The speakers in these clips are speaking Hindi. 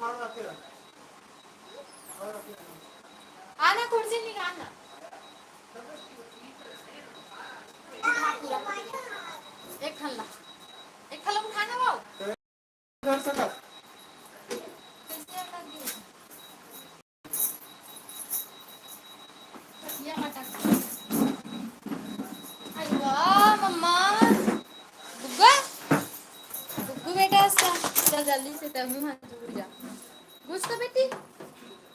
आना कुर्सी निकालना। एक खल्ला, एक खल्ला उठाना वो। ये मटक। अरे वाह मम्मा। गुग्गा, गुग्गू बेटा ऐसा। चल जल्दी से तब मुंह हाथ जुड़ जा। घुस तो बेटी,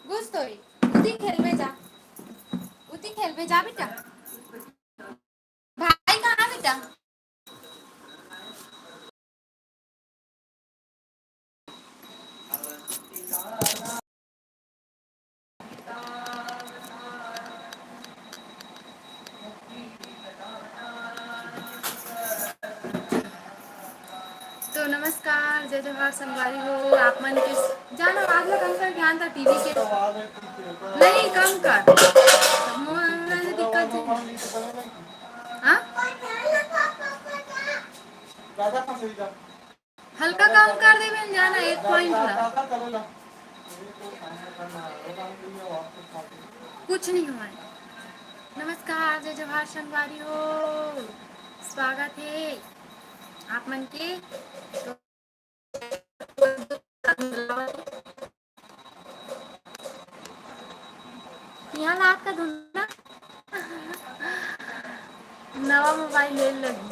घुस तो ही। उठी खेल में जा, उठी खेल में जा बेटा। भाई कहाँ बेटा? तो नमस्कार, जय जवाहर संगवारी हो। आप मन किस जाना आज कम कर ध्यान था टीवी के नहीं कम कर दिक्कत है। हाँ हल्का कम कर दे बहन जाना 1 पॉइंट ला कुछ नहीं हुआ है। नमस्कार, जय जवाहर संगवारी हो। स्वागत है आप मन के। यहाँ रात का धुंधला नवा मोबाइल ले लगी।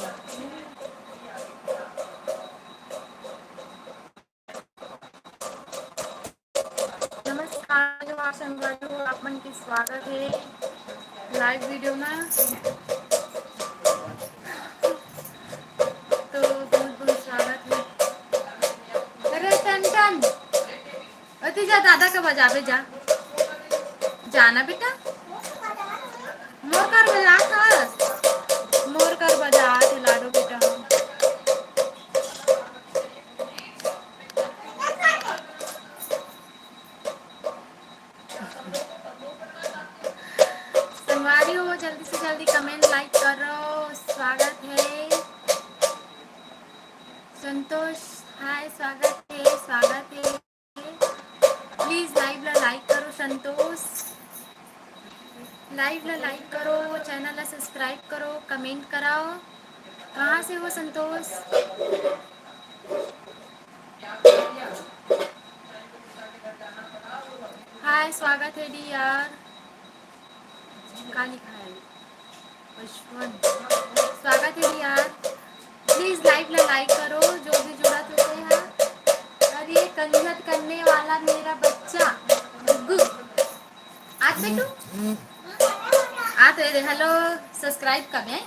नमस्कार जवाहर संगवारी हो, आप मन के स्वागत है लाइव वीडियो में। तो बहुत बहुत स्वागत है। अरे टन टन अति जा दादा का बजावे जा जाना बेटा। मोर कर बजा कर, मोर कर बजा थे लाडो बेटा। संगवारी हो जल्दी से जल्दी कमेंट लाइक करो। स्वागत है संतोष। हाय स्वागत है, स्वागत है। प्लीज लाइव ला लाइक करो संतोष। लाइव ला लाइक करो, चैनल ला सब्सक्राइब करो, कमेंट कराओ। कहाँ से हो संतोष? हाय स्वागत है डी यार। का लिखा है अश्वन। स्वागत है डी यार। प्लीज लाइव ला लाइक करो जो भी जुड़ा होते हैं। अरे कंजत करने वाला मेरा बच्चा गुग्गू आज बेटू आ तो हेलो सब्सक्राइब कर दे,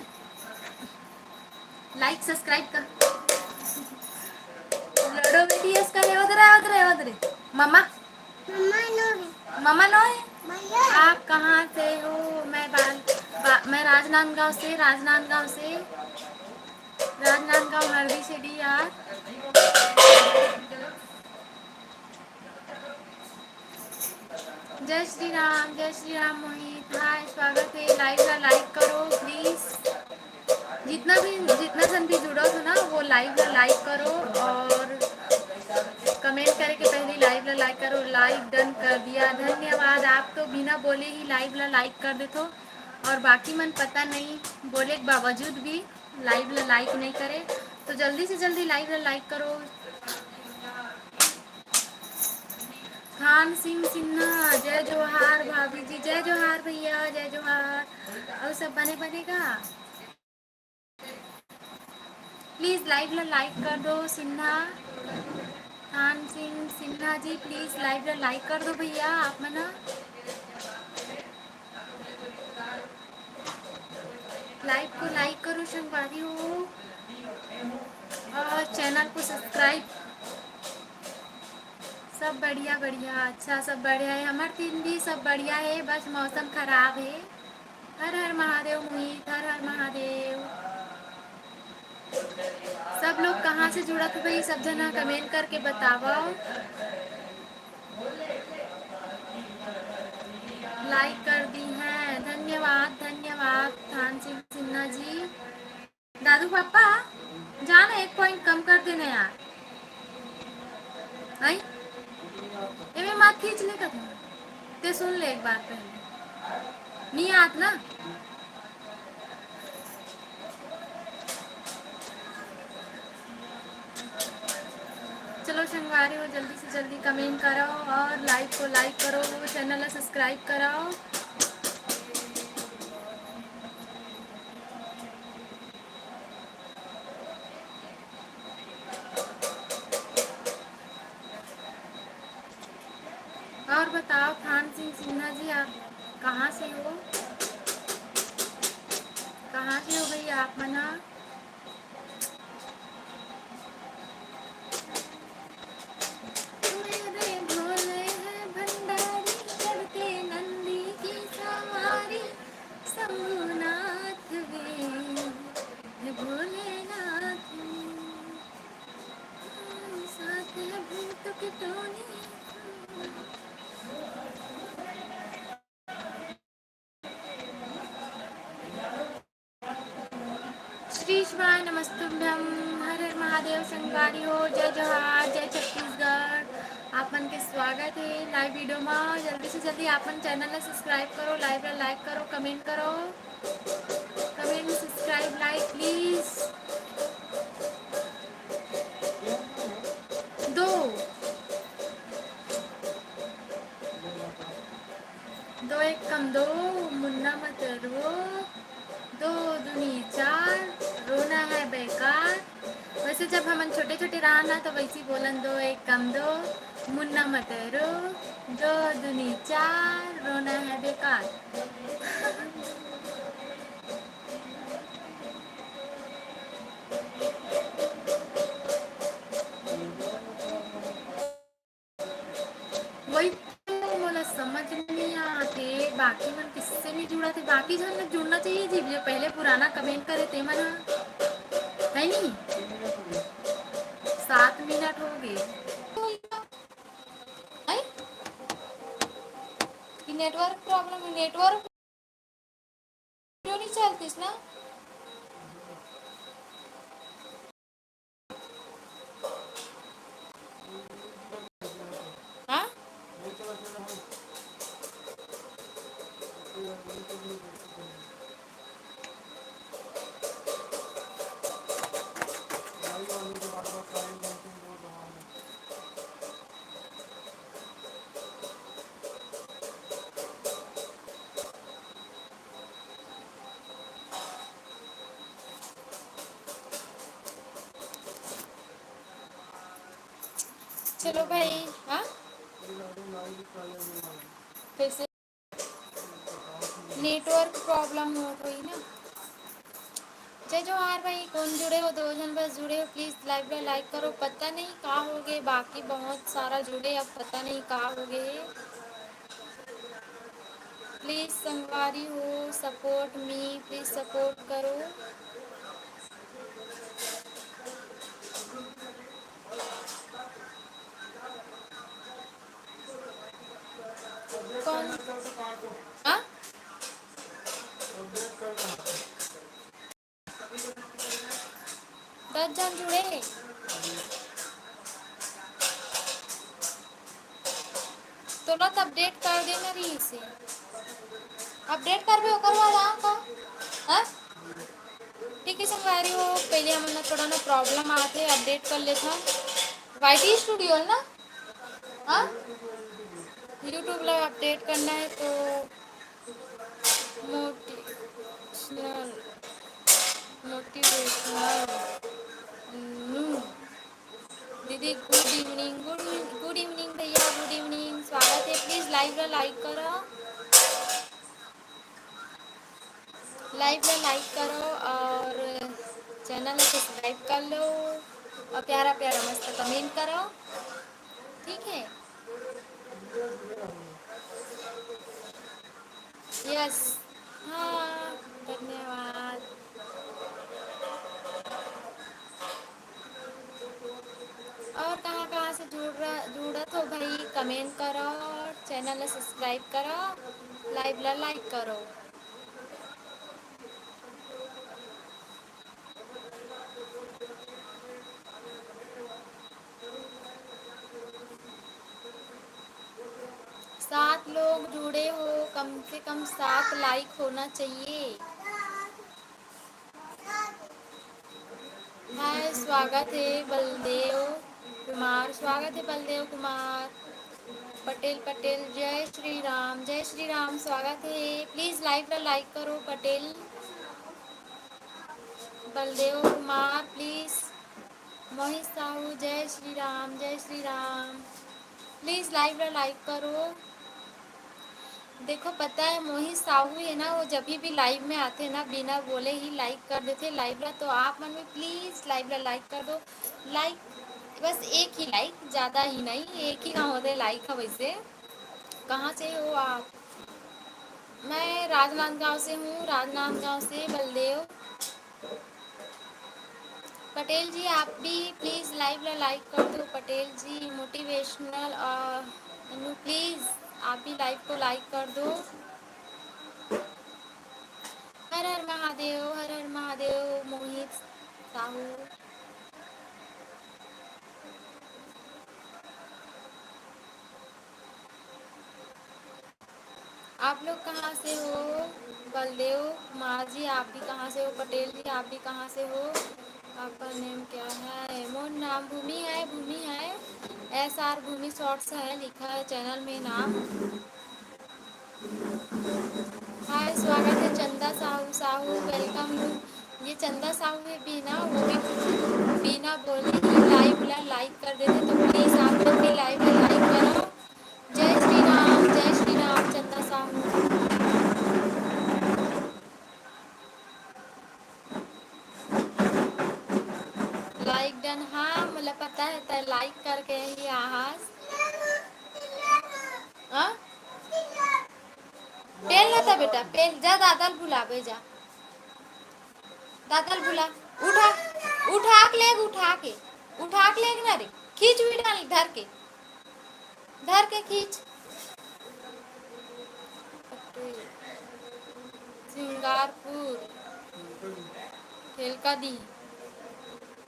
लाइक सब्सक्राइब कर। लड़ो बेटी इसका है उधर मम्मा मम्मा नो है। आप कहाँ से हो? मैं राजनांदगांव से, राजनांदगांव से, राजनांदगांव हरदी से डी यार। जय श्री राम मोहित। हाय स्वागत है। लाइव ला लाइक करो प्लीज। जितना जन भी जुड़ो हो ना वो लाइव ला लाइक करो और कमेंट करे के पहले लाइव ला लाइक करो। लाइक डन कर दिया, धन्यवाद। आप तो बिना बोले ही लाइव ला लाइक कर देते हो और बाकी मन पता नहीं बोले के बावजूद भी लाइव ला लाइक नहीं करे। तो जल्दी से जल्दी लाइव ला लाइक करो। खान सिंह सिन्हा जय जोहार। भाभी जी जय जोहार भैया, जय जोहार। और सब बनेगा। प्लीज लाइव ला लाइक कर दो Sinha. Khan Singh Sinha ji please live La like कर दो भैया आप मना। लाइव को लाइक करो संगवारी हो और चैनल को सब्सक्राइब। सब बढ़िया बढ़िया, अच्छा सब बढ़िया है। हमारे टीम भी सब बढ़िया है, बस मौसम खराब है। हर हर महादेव मोहित, हर हर महादेव। सब लोग कहाँ से जुड़ा थे भाई? सब जना कमेंट करके बताओ। लाइक कर दी है, धन्यवाद धन्यवाद खान सिंह सिन्हा जी। दादू पापा जाना 1 पॉइंट कम कर देना यार। नहीं खींच ले का था ते सुन ले एक बार पहले नहीं आत ना। चलो संगवारी हो जल्दी से जल्दी कमेंट करो और लाइक को लाइक करो, चैनल सब्सक्राइब कराओ। और बताओ खान सिंह सिन्हा जी, आप कहाँ से हो? कहाँ से हो भाई आप मना? मेरे भोले हैं भंडारी करके नंदी की सवारी, शंभुनाथ वे भोलेनाथ साथ है भूत की टोली। श्री शिवाय नमस्तुभ्यम, हर हर महादेव, संगवारी हो जय जोहार, जय छत्तीसगढ़। आपन के स्वागत है लाइव वीडियो में। जल्दी से जल्दी आपन चैनल ला सब्सक्राइब करो, लाइव ला लाइक करो, कमेंट करो, कमेंट सब्सक्राइब लाइक प्लीज। दो दो एक कम दो, मुन्ना मत रो, दो दूनी चार, रोना है बेकार। वैसे जब हम छोटे छोटे रहा ना तो वैसे बोलन दो एक कम दो, मुन्ना मत रो, दो दूनी चार, रोना है बेकार। वही तो बोला समझ नहीं आते, बाकी मन किससे नहीं जुड़ा थे, बाकी जन में जुड़ना चाहिए जी, जो पहले पुराना कमेंट करे थे मन है नहीं। 7 मिनट हो गए। आई कि नेटवर्क प्रॉब्लम, नेटवर्क क्यों नहीं चलतीस ना? हाँ चलो भाई। हाँ फिर से नेटवर्क प्रॉब्लम हो गई ना। जय जोहार भाई, कौन जुड़े हो? 2 जन बस जुड़े हो, प्लीज़ लाइव में लाइक करो। पता नहीं कहाँ हो गए, बाकी बहुत सारा जुड़े, अब पता नहीं कहाँ हो गए। प्लीज़ संगवारी हो सपोर्ट मी, प्लीज़ सपोर्ट करो। कौन? हाँ 10 जन जुड़े, तुरंत अपडेट कर देना रही से। अपडेट कर भी होकर वाला का। हाँ ठीक है संगवारी हो, पहले हमने थोड़ा ना प्रॉब्लम आते, अपडेट कर लेता। वाईटी स्टूडियो ना। हाँ यूट्यूब ला अपडेट करना है तो मोटिवेशनल, मोटिवेशनल दीदी गुड इवनिंग, गुड इवनिंग भैया, गुड इवनिंग, स्वागत है। प्लीज़ लाइव ला लाइक करो, लाइव में लाइक करो और चैनल सब्सक्राइब कर लो और प्यारा प्यारा मस्त कमेंट करो, ठीक है? यस। हाँ धन्यवाद। और कहाँ कहाँ से जुड़त हो भाई, कमेंट करो, चैनल सब्सक्राइब करो, लाइव ला लाइक करो। सात लोग जुड़े हो, कम से कम 7 लाइक होना चाहिए। हाय, स्वागत है बलदेव कुमार, स्वागत है बलदेव कुमार। पटेल पटेल, जय श्री राम, स्वागत है। प्लीज लाइक करो पटेल बलदेव कुमार प्लीज। मोहित साहू, जय श्री राम, जय श्री राम। प्लीज लाइक करो। देखो पता है मोहित साहू है ना, वो जब भी लाइव में आते हैं ना, बिना बोले ही लाइक कर देते लाइव ला। तो आप मन में प्लीज लाइक कर दो। लाइक बस एक ही लाइक, ज़्यादा ही नहीं, एक ही कहाँ होते लाइक है वैसे। कहाँ से हो आप? मैं राजनांदगांव से हूँ, राजनांदगांव से बलदेव। पटेल जी आप भी प्लीज़ लाइक कर दो। पटेल जी मोटिवेशनल प्लीज़ आप भी लाइव को लाइक कर दो। हर हर महादेव, हर हर महादेव। मोहित साहू, आप लोग कहाँ से हो? बलदेव कुमार जी आप भी कहाँ से हो? पटेल जी आप भी कहाँ से हो? आपका नेम क्या है? मोर नाम भूमि है, भूमि है। SR भूमि शॉर्ट्स है लिखा है चैनल में नाम। हाय, स्वागत है चंदा साहू, वेलकम। ये चंदा साहू है भी ना, वो भी बिना बोले ही लाइक कर देते। तो प्लीज़ आप लोग भी लाइक करो। जय श्री राम चंदा साहू। लाइक डन, हाँ मुझे पता है तो लाइक करके ही आहास। हाँ पेल ना था बेटा, पेल जा, दादल बुलावे जा, दादल बुला। उठा, उठा के लेग ना रे। खींच भी डाल, धर के खींच। सिंगारपुर ठेलका दी,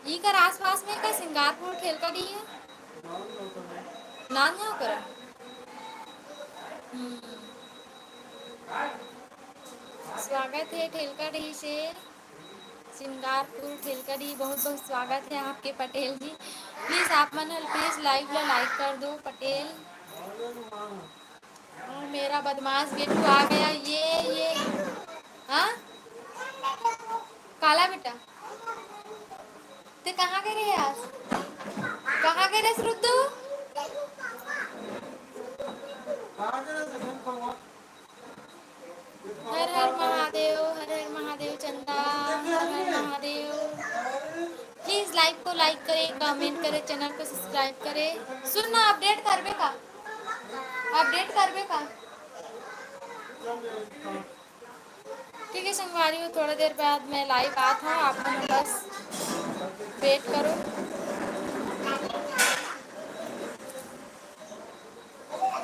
ई कर आसपास में का सिंगारपुर ठेलका दी है नाम है कर। स्वागत है ठेलकड़ी से, सिंगारपुर ठेलकड़ी, बहुत बहुत स्वागत है आपके पटेल जी। प्लीज़ आप मन प्लीज़ लाइक कर दो पटेल। मेरा बदमाश बेटू आ गया, ये हाँ काला बेटा, ते कहाँ गए रे आज? कहाँ गए रे श्रुद्धू? हर हर महादेव, हर हर महादेव चंदा, हर हर महादेव। प्लीज लाइक को लाइक करें, कमेंट करें, चैनल को सब्सक्राइब करें। सुन ना, अपडेट करबे का, अपडेट करबे का। ठीक है संगवारी हो, थोड़ी देर बाद मैं लाइव आता हूँ, आप बस